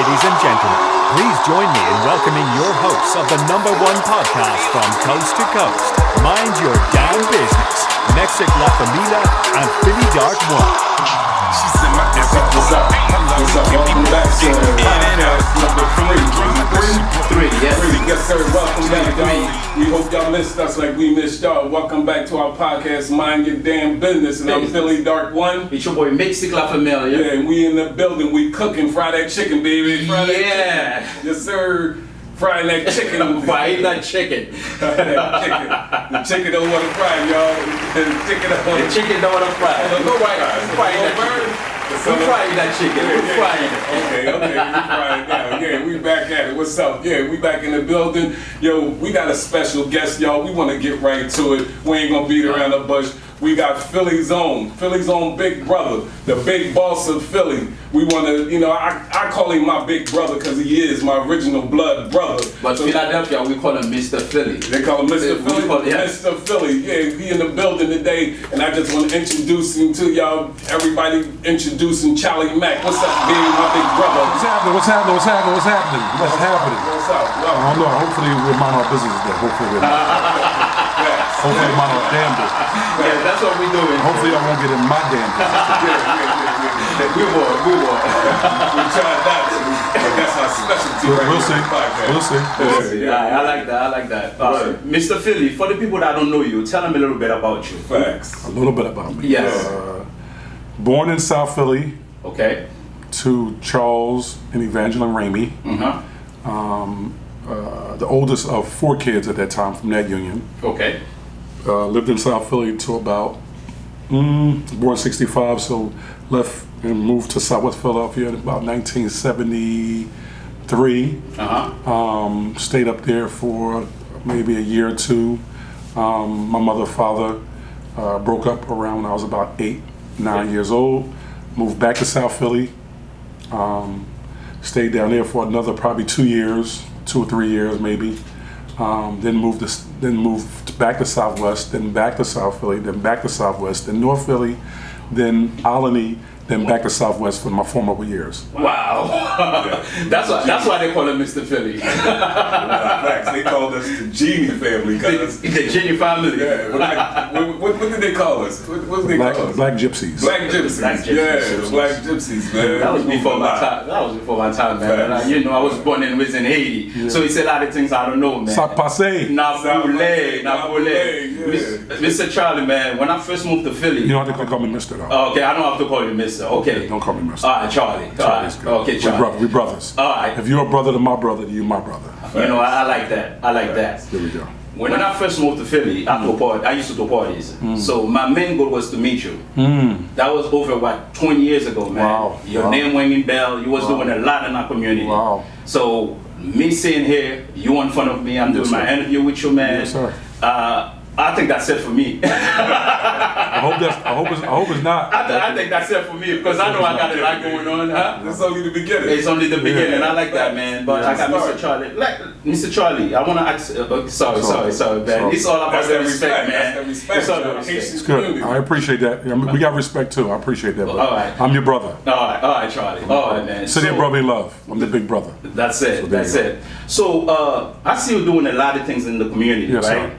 Ladies and gentlemen, please join me in welcoming your hosts of the #1 podcast from coast to coast, Mind Your Damn Business, Mexic La Familia, and Philly Dark One. She's in my what's up? What's up? Welcome back to podcast number 3. Yes, sir. Welcome back, y'all. We hope y'all missed us like we missed y'all. Welcome back to our podcast, Mind Your Damn Business. And I'm Philly Dark One. It's your boy Mexic La Familia. Yeah, and we in the building. We cooking. Fry that chicken, baby. Fry that chicken. Yes, sir. Frying that chicken. Fry that chicken. The chicken don't want to fry, y'all. The chicken don't want to fry. Go right. Frying that chicken. We're frying it. Okay, we frying it now. Yeah, we back at it. What's up? Yeah, we back in the building. Yo, we got a special guest, y'all. We want to get right to it. We ain't gonna beat around the bush. We got Philly's own big brother, the big boss of Philly. We want to, I call him my big brother because he is my original blood brother. But so, Philadelphia, we call him Mr. Philly. They call him Mr. Philly? Mr. Philly, yeah, he in the building today. And I just want to introduce him to y'all. Everybody introducing Charlie Mack. What's up, baby, my big brother? What's happening? What's up? What's up? I don't know. Hopefully we'll mind our business today. Hopefully we'll mind our damn business. Yeah, that's what we doing. Hopefully I won't get in my damn business. We will. We tried that, but that's our specialty. We'll see. I like that. Mr. Philly, for the people that don't know you, tell them a little bit about you. Facts. A little bit about me. Yes. Born in South Philly. Okay. To Charles and Evangeline Ramey. The oldest of 4 kids at that time from that union. Okay. Lived in South Philly until about, born 65, so left and moved to Southwest Philadelphia in about 1973. Stayed up there for maybe a year or two. My mother and father broke up around when I was about 8, 9 years old. Moved back to South Philly. Stayed down there for another probably 2 or 3 years maybe. Then moved back to Southwest, then back to South Philly, then back to Southwest, then North Philly, then Albany, then back to Southwest for my formative years. Wow. That's why they call him Mr. Philly. Facts. They called us the Genie family. The Genie family. Yeah. What did they call us? What did they call us? Black Gypsies. Black Gypsies. Yeah, Black Gypsies, man. That was before my time. Man. I was born and raised in Haiti. Yeah. So it's a lot of things I don't know, man. Ça passe. Napolé. Mr. Charlie, man, when I first moved to Philly. You don't have to call me Mr. though. Okay, I don't have to call you Mr. Okay. Yeah, don't call me Mr. All right, Charlie. Okay, Charlie. We brothers. All right. If you're a brother to my brother, then you're my brother. I like that. There we go. When I first moved to Philly, I used to throw parties. So my main goal was to meet you. That was over 20 years ago, man. Wow. Your name ringing bell. You was doing a lot in our community. Wow. So me sitting here, you in front of me, I'm doing my interview with you, man. Yes, sir. I think that's it for me. I hope it's not. I think that's it for me because I know I got a lot going on. That's only the beginning. It's only the beginning. I like that, man. But I got Mr. Charlie. Mr. Charlie, I want to ask. Sorry, man. It's all about the respect, man. It's all about respect. It's good. I appreciate that. We got respect too. I appreciate that. All right. I'm your brother. All right, Charlie. All right, man. City of brotherly love. I'm the big brother. That's it. So I see you doing a lot of things in the community, yes, right?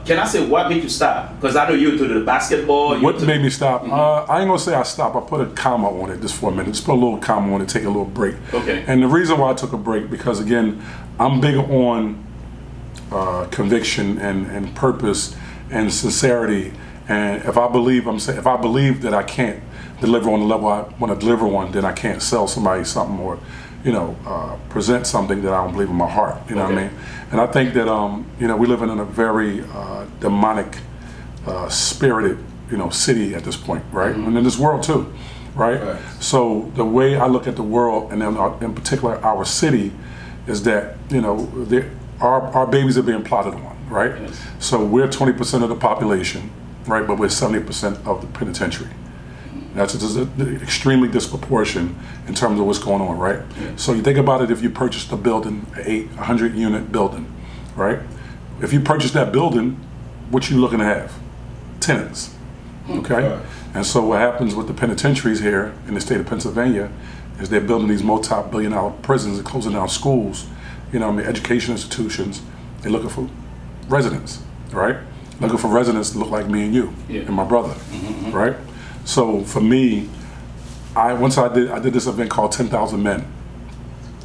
Can I say what made you stop? Because I know you to the basketball. What made me stop? I ain't gonna say I stopped. I put a comma on it just for a minute. Just put a little comma on it, take a little break. Okay. And the reason why I took a break, because again, I'm big on conviction and purpose and sincerity. And if I believe that I can't deliver on the level I want to deliver on, then I can't sell somebody something or, present something that I don't believe in my heart. You know what I mean? And I think that we live in a very demonic, spirited, city at this point, right? And in this world too, right? So the way I look at the world, and then in particular our city, is that our babies are being plotted on, right? Yes. So we're 20% of the population, right? But we're 70% of the penitentiary. That's extremely disproportionate in terms of what's going on, right? Yeah. So you think about it, if you purchased a building, an 800-unit building, right? If you purchase that building, what you looking to have? Tenants, okay? And so what happens with the penitentiaries here in the state of Pennsylvania is they're building these multi-billion-dollar prisons and closing down schools, education institutions. They're looking for residents, right? Looking for residents that look like me and you and my brother, right? So for me, I did this event called 10,000 Men,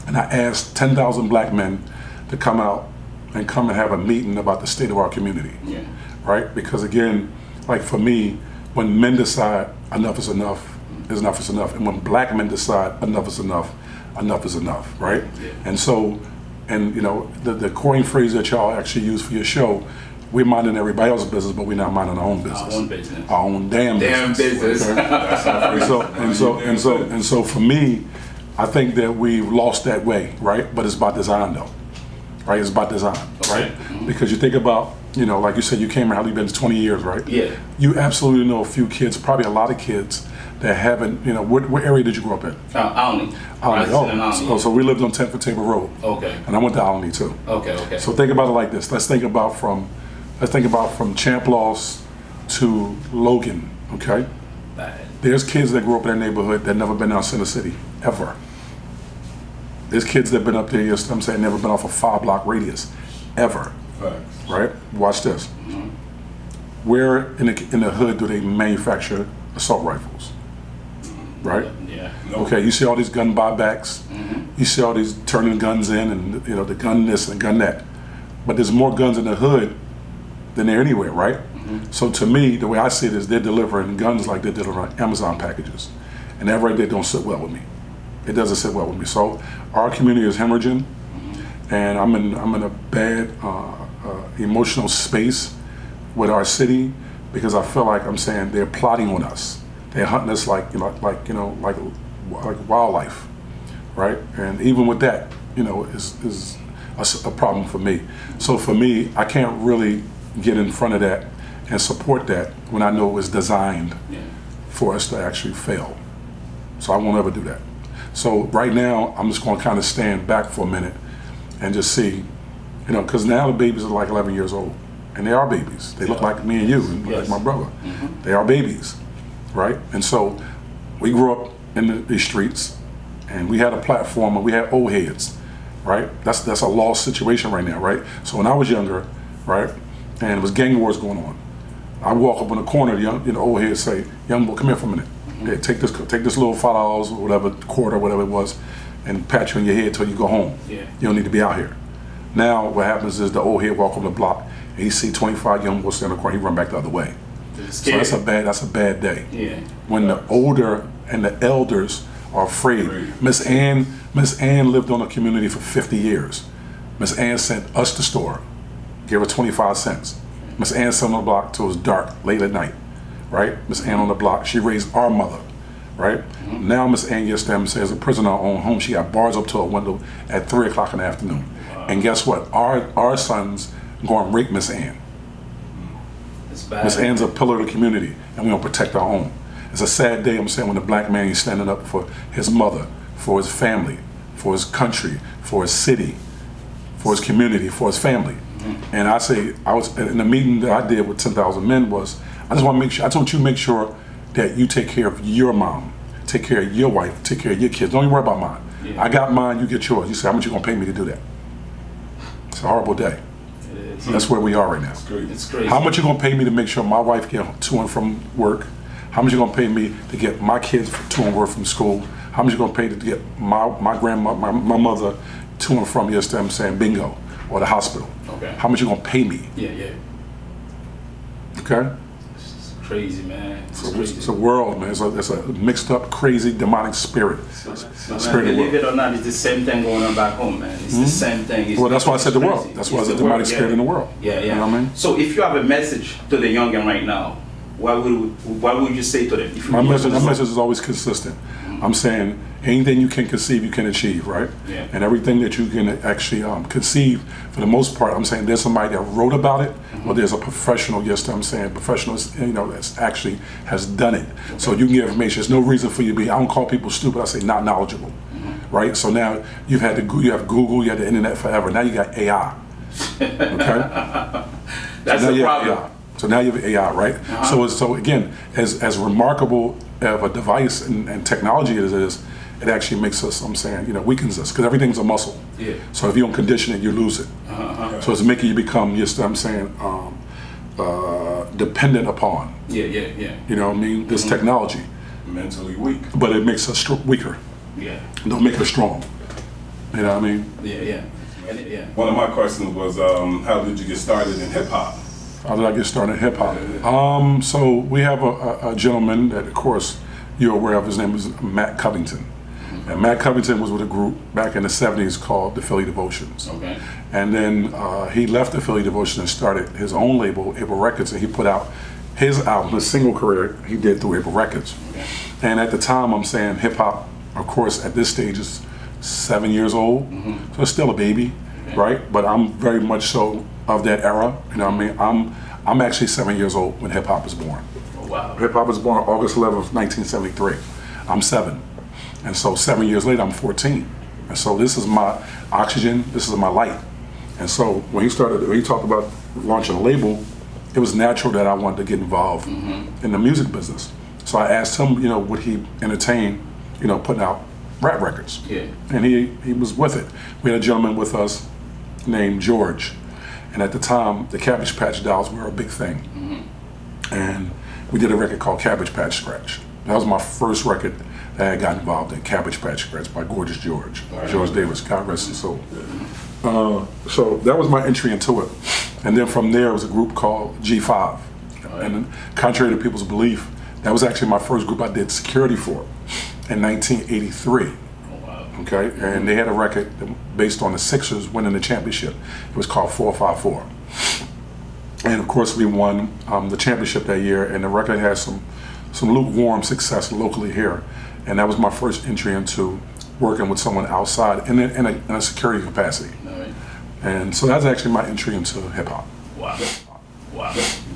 and I asked 10,000 black men to come out and have a meeting about the state of our community, right? Because again, like for me, when men decide enough is enough, enough is enough, and when black men decide enough is enough is enough, right? And so, the coin phrase that y'all actually use for your show, we're minding everybody else's business, but we're not minding our own business. Our own business. Our own damn business. Okay? and so for me, I think that we've lost that way, right? But it's by design though, right? It's by design, right? Because you think about, like you said, you came here, how you been 20 years, right? Yeah. You absolutely know a few kids, probably a lot of kids that haven't, what area did you grow up in? Alney. So we lived on 10th and Table Road. Okay. And I went to Alney too. Okay. So think about it like this. Let's think about from Champ Loss to Logan, okay? There's kids that grew up in that neighborhood that never been down Center City, ever. There's kids that been up there, never been off a 5-block radius, ever. Facts. Right? Watch this. Where in the hood do they manufacture assault rifles? Right? Yeah. Okay, you see all these gun buybacks, you see all these turning guns in and the gun this and gun that. But there's more guns in the hood than there anywhere, right? So to me, the way I see it is they're delivering guns like they're delivering Amazon packages. And that right there don't sit well with me. It doesn't sit well with me. So our community is hemorrhaging, and I'm in a bad emotional space with our city because I feel like they're plotting on us. They're hunting us like wildlife, right? And even with that, is a problem for me. So for me, I can't really get in front of that and support that when I know it's designed for us to actually fail. So I won't ever do that. So right now, I'm just going to kind of stand back for a minute and just see, because now the babies are like 11 years old, and they are babies. They look like me and you, and like my brother. They are babies, right? And so we grew up in the streets, and we had a platform, and we had old heads, right? That's a lost situation right now, right? So when I was younger, right, and it was gang wars going on, I walk up in the corner, the old heads say, "Young boy, come here for a minute. Hey, take this little $5 or whatever, quarter, whatever it was, and pat you on your head till you go home. You don't need to be out here." Now what happens is the old head walk on the block, and he see 25 young boys standing in the corner, he run back the other way. So that's a bad day. Yeah. When the older and the elders are afraid. Miss Ann lived on a community for 50 years. Miss Ann sent us to store, gave her 25 cents. Miss Ann sat on the block till it was dark, late at night, right? Miss Ann on the block, she raised our mother, right? Now Miss Ann gets them, says a prisoner in her own home, she got bars up to her window at 3 o'clock in the afternoon. And guess what? Our sons go and rape Miss Ann. Miss Ann's a pillar of the community, and we don't protect our own. It's a sad day, when the black man is standing up for his mother, for his family, for his country, for his city, for his community, for his family. And I was in the meeting that I did with 10,000 men was, I just want to make sure, I told you make sure that you take care of your mom, take care of your wife, take care of your kids. Don't even worry about mine. I got mine, you get yours. You say, how much you gonna pay me to do that? It's a horrible day. That's where we are right now. It's crazy. How much you gonna pay me to make sure my wife get to and from work? How much you gonna pay me to get my kids to and work from school? How much you gonna pay to get my grandma, my mother to and from, bingo, or the hospital? Okay. How much you gonna pay me? Yeah. Okay? It's crazy, man. It's a world, man. It's a mixed up, crazy, demonic spirit. Believe it or not, it's the same thing going on back home, man. It's the same thing. Well, that's why I said the world. That's why it's a demonic spirit in the world. Yeah. You know what I mean? So if you have a message to the youngin right now, what would you say to them? My message is always consistent. I'm saying anything you can conceive, you can achieve, right? Yeah. And everything that you can actually conceive, for the most part, I'm saying there's somebody that wrote about it, or there's a professional, professional, that's actually has done it. Okay. So you can get information. There's no reason for you to be, I don't call people stupid, I say not knowledgeable, right? So now you have Google, you have the internet forever. Now you got AI, okay? That's the problem. So now you have AI, right? So again, as remarkable of a device and technology as it is, it actually makes us, I'm saying, you know, weakens us, because everything's a muscle. Yeah. So if you don't condition it, you lose it. So it's making you become, just, I'm saying, dependent upon. Yeah. You know what I mean? This technology. Mentally weak. But it makes us weaker. Yeah. Don't make us strong. You know what I mean? Yeah. One of my questions was, how did you get started in hip hop? How did I get started in hip hop? So we have a gentleman that, of course, you're aware of. His name is MACK Covington. And MACK Covington was with a group back in the 70s called the Philly Devotions. Okay. And then he left the Philly Devotions and started his own label, April Records, and he put out his album, his single career, he did through April Records. Okay. And at the time, I'm saying hip hop, of course, at this stage is 7 years old, so it's still a baby, right? But I'm very much so of that era. You know what I mean? I'm actually 7 years old when hip hop was born. Oh, wow. Hip hop was born August 11th, 1973. I'm 7. And so 7 years later, I'm 14. And so this is my oxygen, this is my light. And so when he talked about launching a label, it was natural that I wanted to get involved in the music business. So I asked him, you know, would he entertain, you know, putting out rap records? Yeah. And he was with it. We had a gentleman with us named George. And at the time, the Cabbage Patch Dolls were a big thing. And we did a record called Cabbage Patch Scratch. That was my first record that I got involved in, Cabbage Patch Scratch by Gorgeous George. George Davis, God rest his soul. So that was my entry into it. And then from there was a group called G5. And contrary to people's belief, that was actually my first group I did security for in 1983. Okay, and they had a record based on the Sixers winning the championship. It was called 454. And of course we won the championship that year, and the record had some lukewarm success locally here. And that was my first entry into working with someone outside in a security capacity. And so that's actually my entry into hip hop. Wow.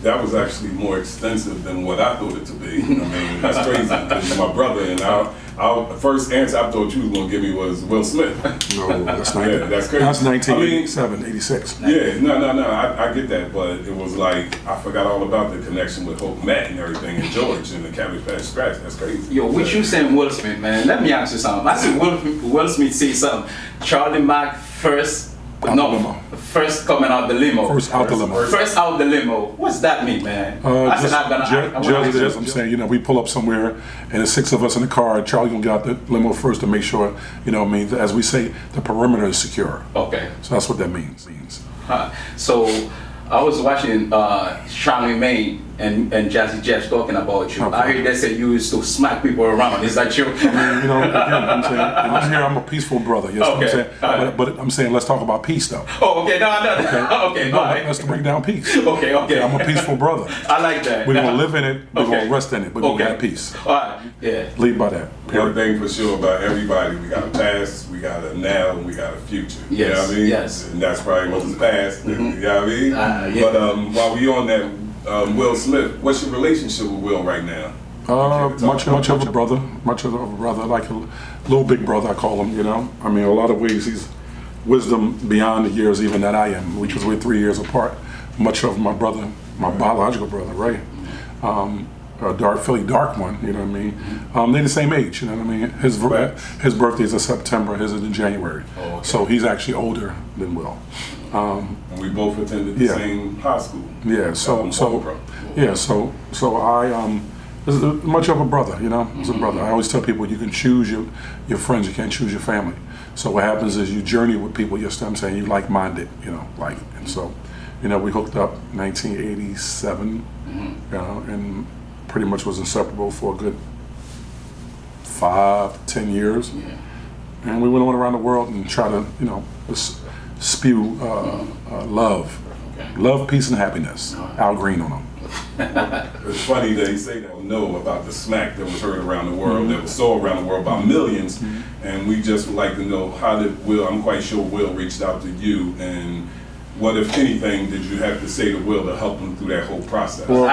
That was actually more extensive than what I thought it to be. I mean, that's crazy, because you're my brother, and our first answer I thought you was going to give me was Will Smith. No, that's not. Yeah, that's crazy. That's 1987, 86. Yeah, no, I get that, but it was like, I forgot all about the connection with Hope Matt and everything, and George and the Cabbage Patch Scratch. That's crazy. Yo, what you saying Will Smith, man? Let me ask you something. I see Will Smith say something. Charlie Mack first coming out the limo. First out the limo. What's that mean, man? Just I'm saying, you know, we pull up somewhere and there's 6 of us in the car. Charlie gonna get out the limo first to make sure, you know what I mean, as we say, the perimeter is secure. Okay. So that's what that means. So I was watching Charlemagne and Jazzy Jeff talking about you. Okay. I heard they said you used to smack people around. Is that true? I mean, you know, again, I'm saying, I'm here, I'm a peaceful brother. Yes, Okay. I'm saying, but I'm saying, let's talk about peace, though. Oh, okay. No. Okay. No, All right. let's break down peace. Okay. I'm a peaceful brother. I like that. We're gonna live in it. We're Okay. gonna rest in it. We're gonna have peace. All right. Yeah. Lead by that. One thing for sure about everybody, we got a past, we got a now, and we got a future. Yes, You know what I mean? yes. And that's probably what's the past. You know what I mean? Yeah. But while we on that, Will Smith, what's your relationship with Will right now? Much of a brother, like a little big brother, I call him. You know, I mean, a lot of ways he's wisdom beyond the years even that I am, because we're 3 years apart. Much of my brother, my biological brother, Ray, Philly dark one. You know what I mean? They're the same age. You know what I mean? His birthday's in September. His is in January. Oh, okay. So he's actually older than Will. And we both attended the same high school. Yeah. So I this is much of a brother, you know. It's a brother. I always tell people you can choose your friends, you can't choose your family. So what happens is you journey with people. You know what I'm saying? You like-minded, you know, like. And so, you know, we hooked up 1987, you know, and pretty much was inseparable for a good 5 to 10 years. Yeah. And we went around the world and try to, you know, spew love. Okay. Love, peace, and happiness. Al Green on them. It's funny that he say that. Know about the smack that was heard around the world, that was sold around the world by millions, and we just would like to know, how did Will? I'm quite sure Will reached out to you, and what, if anything, did you have to say to Will to help him through that whole process? Well,